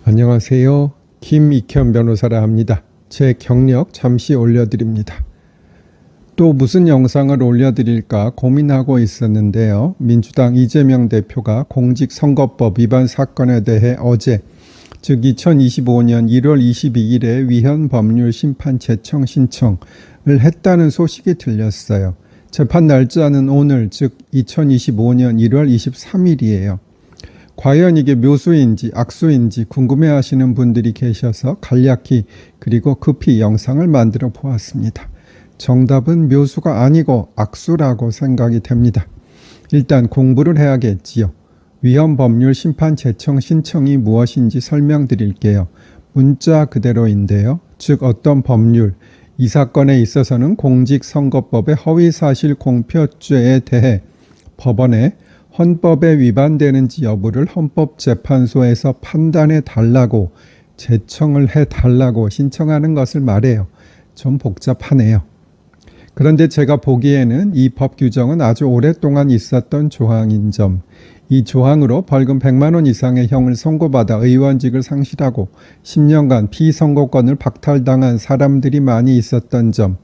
안녕하세요. 김익현 변호사라 합니다. 제 경력 잠시 올려드립니다. 또 무슨 영상을 올려드릴까 고민하고 있었는데요. 민주당 이재명 대표가 공직선거법 위반 사건에 대해 어제, 즉 2025년 1월 22일에 위헌 법률 심판 제청 신청을 했다는 소식이 들렸어요. 재판 날짜는 오늘, 즉 2025년 1월 23일이에요. 과연 이게 묘수인지 악수인지 궁금해하시는 분들이 계셔서 간략히 그리고 급히 영상을 만들어 보았습니다. 정답은 묘수가 아니고 악수라고 생각이 됩니다. 일단 공부를 해야겠지요. 위헌 법률 심판 제청 신청이 무엇인지 설명드릴게요. 문자 그대로인데요. 즉 어떤 법률, 이 사건에 있어서는 공직선거법의 허위사실 공표죄에 대해 법원에 헌법에 위반되는지 여부를 헌법재판소에서 판단해 달라고, 제청을 해 달라고 신청하는 것을 말해요. 좀 복잡하네요. 그런데 제가 보기에는 이 법 규정은 아주 오랫동안 있었던 조항인 점, 이 조항으로 벌금 100만 원 이상의 형을 선고받아 의원직을 상실하고 10년간 피선거권을 박탈당한 사람들이 많이 있었던 점,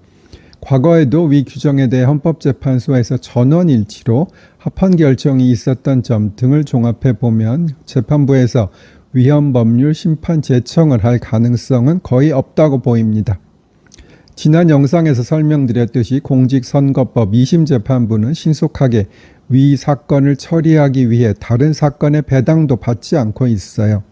과거에도 위 규정에 대해 헌법재판소에서 전원일치로 합헌 결정이 있었던 점 등을 종합해 보면 재판부에서 위헌 법률 심판 제청을 할 가능성은 거의 없다고 보입니다. 지난 영상에서 설명드렸듯이 공직선거법 2심 재판부는 신속하게 위 사건을 처리하기 위해 다른 사건의 배당도 받지 않고 있어요.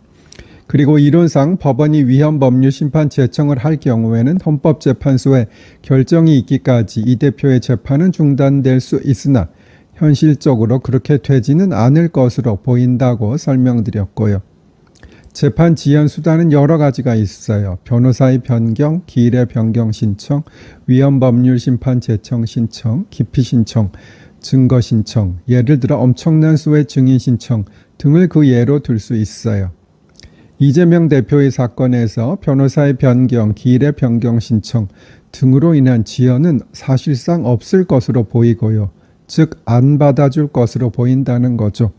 그리고 이론상 법원이 위헌 법률 심판 제청을 할 경우에는 헌법재판소의 결정이 있기까지 이 대표의 재판은 중단될 수 있으나 현실적으로 그렇게 되지는 않을 것으로 보인다고 설명드렸고요. 재판 지연 수단은 여러 가지가 있어요. 변호사의 변경, 기일의 변경 신청, 위헌 법률 심판 제청 신청, 기피 신청, 증거 신청, 예를 들어 엄청난 수의 증인 신청 등을 그 예로 들 수 있어요. 이재명 대표의 사건에서 변호사의 변경, 기일의 변경 신청 등으로 인한 지연은 사실상 없을 것으로 보이고요. 즉 안 받아줄 것으로 보인다는 거죠.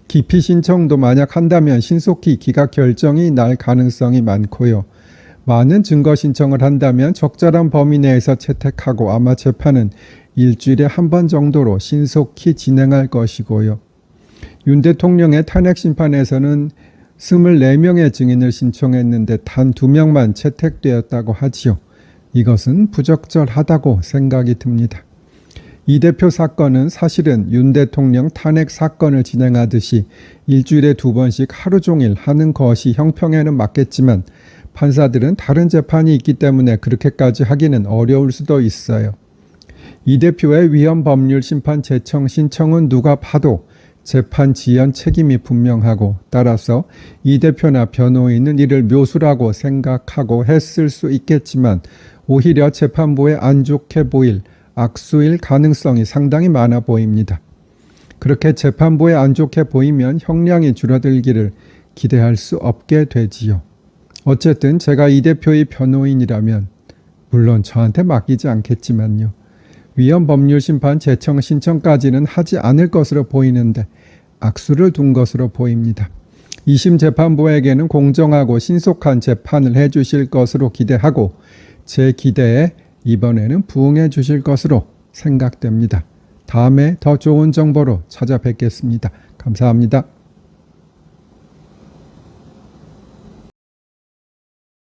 기피 신청도 만약 한다면 신속히 기각 결정이 날 가능성이 많고요. 많은 증거 신청을 한다면 적절한 범위 내에서 채택하고 아마 재판은 일주일에 한 번 정도로 신속히 진행할 것이고요. 윤 대통령의 탄핵 심판에서는 24명의 증인을 신청했는데 단 2명만 채택되었다고 하지요. 이것은 부적절하다고 생각이 듭니다. 이 대표 사건은 사실은 윤 대통령 탄핵 사건을 진행하듯이 일주일에 2번씩 하루 종일 하는 것이 형평에는 맞겠지만 판사들은 다른 재판이 있기 때문에 그렇게까지 하기는 어려울 수도 있어요. 이 대표의 위헌 법률 심판 제청 신청은 누가 봐도 재판 지연 책임이 분명하고 따라서 이 대표나 변호인은 이를 묘수라고 생각하고 했을 수 있겠지만 오히려 재판부에 안 좋게 보일 악수일 가능성이 상당히 많아 보입니다. 그렇게 재판부에 안 좋게 보이면 형량이 줄어들기를 기대할 수 없게 되지요. 어쨌든 제가 이 대표의 변호인이라면, 물론 저한테 맡기지 않겠지만요. 위헌 법률 심판 제청 신청까지는 하지 않을 것으로 보이는데 악수를 둔 것으로 보입니다. 2심 재판부에게는 공정하고 신속한 재판을 해주실 것으로 기대하고 제 기대에 이번에는 부응해 주실 것으로 생각됩니다. 다음에 더 좋은 정보로 찾아뵙겠습니다. 감사합니다.